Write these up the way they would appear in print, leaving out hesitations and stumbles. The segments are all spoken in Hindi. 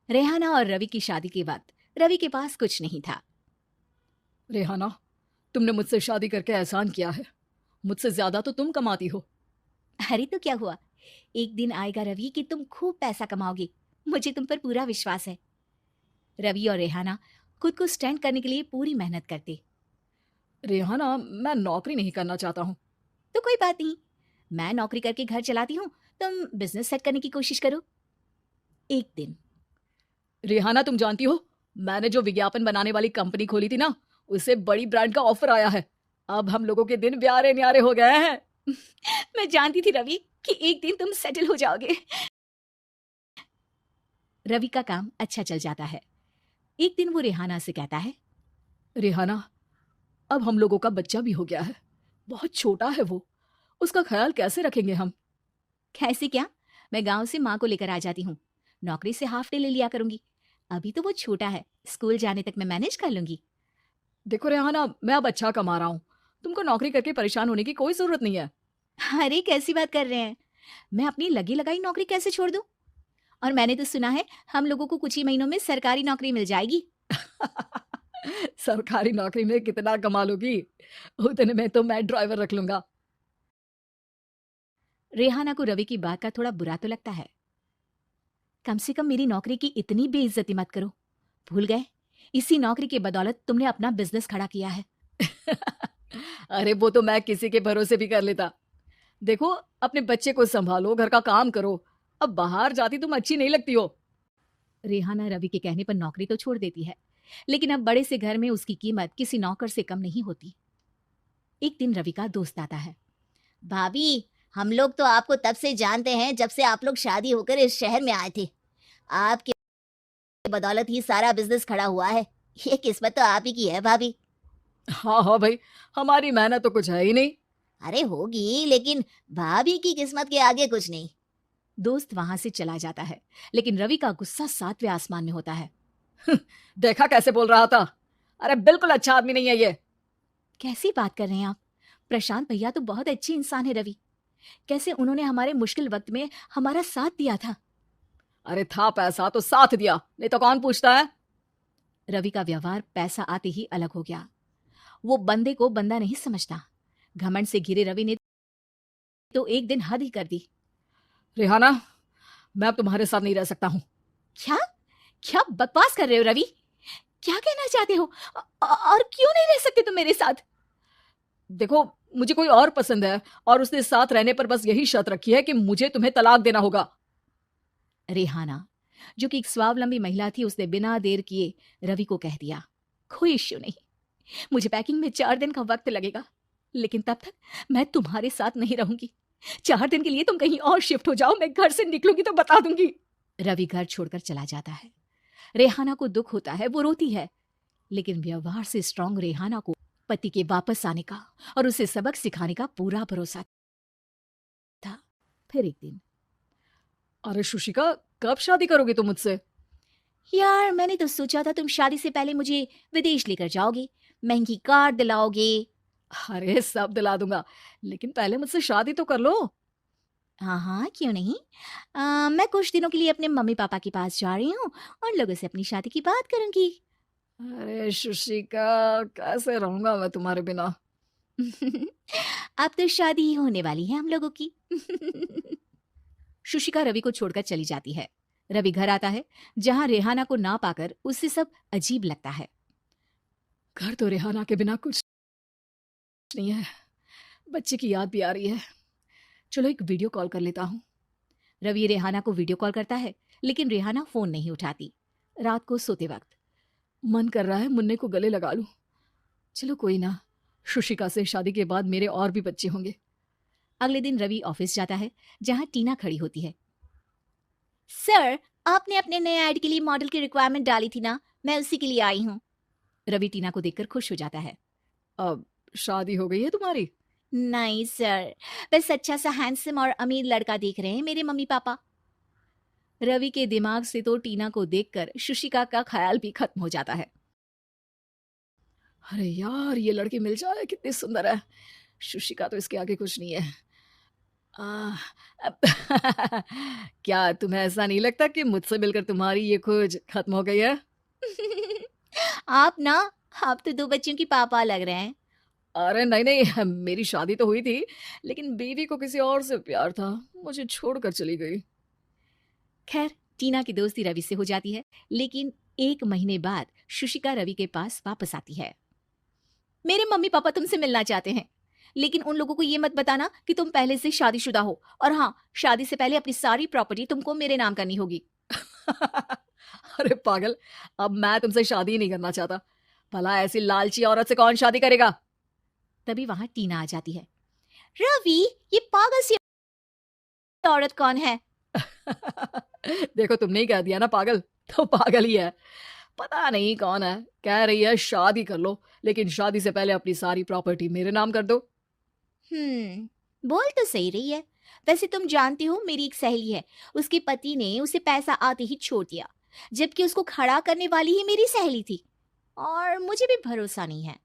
रेहाना और रवि की शादी के वक्त रवि के पास कुछ नहीं था। रेहाना, तुमने मुझसे शादी करके एहसान किया है। मुझसे ज्यादा तो तुम कमाती हो। अरे तो क्या हुआ, एक दिन आएगा रवि कि तुम खूब पैसा कमाओगे। मुझे तुम पर पूरा विश्वास है। रवि और रेहाना खुद को स्टैंड करने के लिए पूरी मेहनत करते। रेहाना, मैं नौकरी नहीं करना चाहता हूँ। तो कोई बात नहीं, मैं नौकरी करके घर चलाती हूँ, तुम बिजनेस सेट करने की कोशिश करो। एक दिन। रेहाना, तुम जानती हो, मैंने जो विज्ञापन बनाने वाली कंपनी खोली थी ना, उसे बड़ी ब्रांड का ऑफर आया है। अब हम लोगों के दिन ब्यारे न्यारे हो गए हैं। मैं जानती थी रवि कि एक दिन तुम सेटल हो जाओगे। रवि का काम अच्छा चल जाता है। एक दिन वो रेहाना से कहता है, रेहाना, अब हम लोगों का बच्चा भी हो गया है। बहुत छोटा है वो। उसका ख्याल कैसे रखेंगे हम? कैसे क्या, मैं गांव से माँ को लेकर आ जाती हूँ। नौकरी से हाफ डे ले लिया करूंगी। अभी तो वो छोटा है, स्कूल जाने तक मैं मैनेज कर लूंगी। देखो रेहाना, मैं अब अच्छा कमा रहा हूँ। तुमको नौकरी करके परेशान होने की कोई जरूरत नहीं है। अरे कैसी बात कर रहे हैं, मैं अपनी लगी लगाई नौकरी कैसे छोड़ दूं? और मैंने तो सुना है हम लोगों को कुछ ही महीनों में सरकारी नौकरी मिल जाएगी। सरकारी नौकरी में कितना कमा लोगी? उतने में तो मैं ड्राइवर रख लूंगा। रेहाना को रवि की बात का थोड़ा बुरा तो लगता है। कम से कम मेरी नौकरी की इतनी बेइज्जती मत करो। भूल गए, इसी नौकरी के बदौलत तुमने अपना बिजनेस खड़ा किया है। अरे वो तो मैं किसी के भरोसे भी कर लेता। देखो, अपने बच्चे को संभालो, घर का काम करो। अब बाहर जाती तुम अच्छी नहीं लगती हो। रेहाना रवि के कहने पर नौकरी तो छोड़ देती है, लेकिन अब बड़े से घर में उसकी कीमत किसी नौकर से कम नहीं होती। एक दिन रवि का दोस्त आता है। भाभी, हम लोग तो आपको तब से जानते हैं जब से आप लोग शादी होकर इस शहर में आए थे। आपके बदौलत ही सारा बिजनेस खड़ा हुआ है। ये किस्मत तो आप ही की है भाभी। हाँ हाँ भाई, हमारी मेहनत तो कुछ है ही नहीं। अरे होगी, लेकिन भाभी की किस्मत के आगे कुछ नहीं। दोस्त वहां से चला जाता है, लेकिन रवि का गुस्सा सातवें आसमान में होता है। देखा कैसे बोल रहा था। अरे बिल्कुल अच्छा आदमी नहीं है ये। कैसी बात कर रहे हैं आप? प्रशांत भैया तो बहुत अच्छे इंसान है रवि। कैसे उन्होंने हमारे मुश्किल वक्त में हमारा साथ दिया था। अरे था पैसा तो साथ दिया, नहीं तो कौन पूछता है। रवि का व्यवहार पैसा आते ही अलग हो गया। वो बंदे को बंदा नहीं समझता। घमंड से घिरे रवि ने तो एक दिन हद ही कर दी। रेहाना, मैं अब तुम्हारे साथ नहीं रह सकता हूँ। क्या? क्या बकवास कर रहे हो रवि? क्या कहना चाहते हो? और क्यों नहीं रह सकते तुम मेरे साथ? देखो, मुझे कोई और पसंद है, और उसने साथ रहने पर बस यही शर्त रखी है कि मुझे तुम्हें तलाक देना होगा। रेहाना, जो कि एक स्वावलंबी महिला थी, उसने बिना देर किए रवि को कह दिया, कोई इश्यू नहीं, मुझे पैकिंग में 4 दिन का वक्त लगेगा, लेकिन तब तक मैं तुम्हारे साथ नहीं रहूंगी। 4 दिन के लिए तुम कहीं और शिफ्ट हो जाओ, मैं घर से निकलूंगी तो बता दूंगी। रवि घर छोड़कर चला जाता है। रेहाना को दुख होता है, वो रोती है, लेकिन व्यवहार से स्ट्रांग रेहाना को पति के वापस आने का और उसे सबक सिखाने का पूरा भरोसा था। फिर एक दिन, अरे शुशिका, कब शादी करोगे तुम मुझसे? यार मैंने तो सोचा था तुम शादी से पहले मुझे विदेश लेकर जाओगे, महंगी कार दिलाओगे। अरे सब दिला दूंगा, लेकिन पहले मुझसे शादी तो कर लो। हाँ हाँ, क्यों नहीं। मैं कुछ दिनों के लिए अपने मम्मी पापा के पास जा रही हूँ और लोगों से अपनी शादी की बात करूंगी। अरे शुशिका, कैसे रहूंगा मैं तुम्हारे बिना। अब तो शादी ही होने वाली है हम लोगों की। शुशिका रवि को छोड़कर चली जाती है। रवि घर आता है, जहां रेहाना को ना पाकर उसे सब अजीब लगता है। घर तो रेहाना के बिना कुछ नहीं है। बच्चे की याद भी आ रही है। चलो एक वीडियो कॉल कर लेता हूँ। रवि रेहाना को वीडियो कॉल करता है, लेकिन रेहाना फोन नहीं उठाती। रात को सोते वक्त मन कर रहा है मुन्ने को गले लगा लूं। चलो कोई ना, शुशिका से शादी के बाद मेरे और भी बच्चे होंगे। अगले दिन रवि ऑफिस जाता है, जहां टीना खड़ी होती है। सर, आपने अपने नए ऐड के लिए मॉडल की रिक्वायरमेंट डाली थी ना, मैं उसी के लिए आई हूँ। रवि टीना को देखकर खुश हो जाता है। अब शादी हो गई है तुम्हारी? नहीं सर, बस अच्छा सा हैंडसम और अमीर लड़का देख रहे हैं मेरे मम्मी पापा। रवि के दिमाग से तो टीना को देखकर शुशिका का ख्याल भी खत्म हो जाता है। अरे यार, ये लड़की मिल जाए कितनी सुंदर है। शुशिका तो इसके आगे कुछ नहीं है। आह, अब क्या तुम्हें ऐसा नहीं लगता कि मुझसे मिलकर तुम्हारी ये खोज खत्म हो गई है? आप ना, आप तो 2 बच्चों की पापा लग रहे हैं। अरे नहीं नहीं, मेरी शादी तो हुई थी, लेकिन बीवी को किसी और से प्यार था, मुझे छोड़कर चली गई। खैर, टीना की दोस्ती रवि से हो जाती है, लेकिन 1 महीने बाद शुशिका रवि के पास वापस आती है। मेरे मम्मी-पापा तुमसे मिलना चाहते हैं, लेकिन उन लोगों को ये मत बताना कि तुम पहले से शादीशुदा हो, और हाँ, शादी से पहले अपनी सारी प्रॉपर्टी तुमको मेरे नाम करनी होगी। अरे पागल, अब मैं तुमसे शादी ही नहीं करना चाहता। भला ऐसी लालची औरत से कौन शादी करेगा? तभी वहां टीना आ जाती है। रवि, ये पागल सी औरत कौन है? देखो, तुमने ही कह दिया ना पागल, तो पागल ही है। पता नहीं कौन है, कह रही है शादी कर लो, लेकिन शादी से पहले अपनी सारी प्रॉपर्टी मेरे नाम कर दो। बोल तो सही रही है। वैसे तुम जानती हो, मेरी एक सहेली है, उसके पति ने उसे पैसा आते ही छोड़ दिया, जबकि उसको खड़ा करने वाली ही मेरी सहेली थी। और मुझे भी भरोसा नहीं है।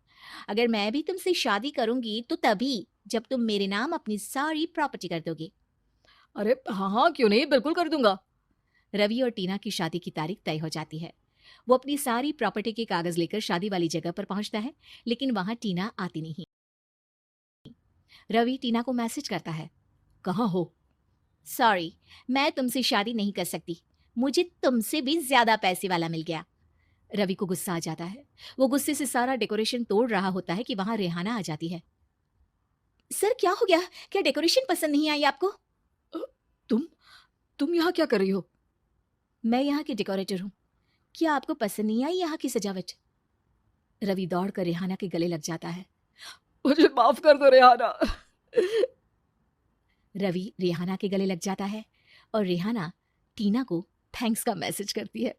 अगर मैं भी तुमसे शादी करूंगी तो तभी, जब तुम मेरे नाम अपनी सारी प्रॉपर्टी कर दोगे। अरे हाँ हाँ, क्यों नहीं, बिल्कुल कर दूंगा। रवि और टीना की शादी की तारीख तय हो जाती है। वो अपनी सारी प्रॉपर्टी के कागज लेकर शादी वाली जगह पर पहुंचता है, लेकिन वहां टीना आती नहीं। रवि टीना को मैसेज करता है। कहाँ हो? सॉरी, मैं तुमसे शादी नहीं कर सकती। मुझे तुमसे भी ज्यादा पैसे वाला मिल गया। रवि को गुस्सा आ जाता है। वो गुस्से से सारा डेकोरेशन तोड़ रहा होता है कि वहां रेहाना आ जाती है। सर, क्या हो गया? क्या डेकोरेशन पसंद नहीं आई आपको? अ, तुम तुम यहाँ क्या कर रही हो? मैं यहाँ की डेकोरेटर हूँ। क्या आपको पसंद नहीं आई यहाँ की सजावट? रवि दौड़कर रेहाना के गले लग जाता है। मुझे माफ कर दो रेहाना। रवि रेहाना के गले लग जाता है और रेहाना टीना को थैंक्स का मैसेज करती है।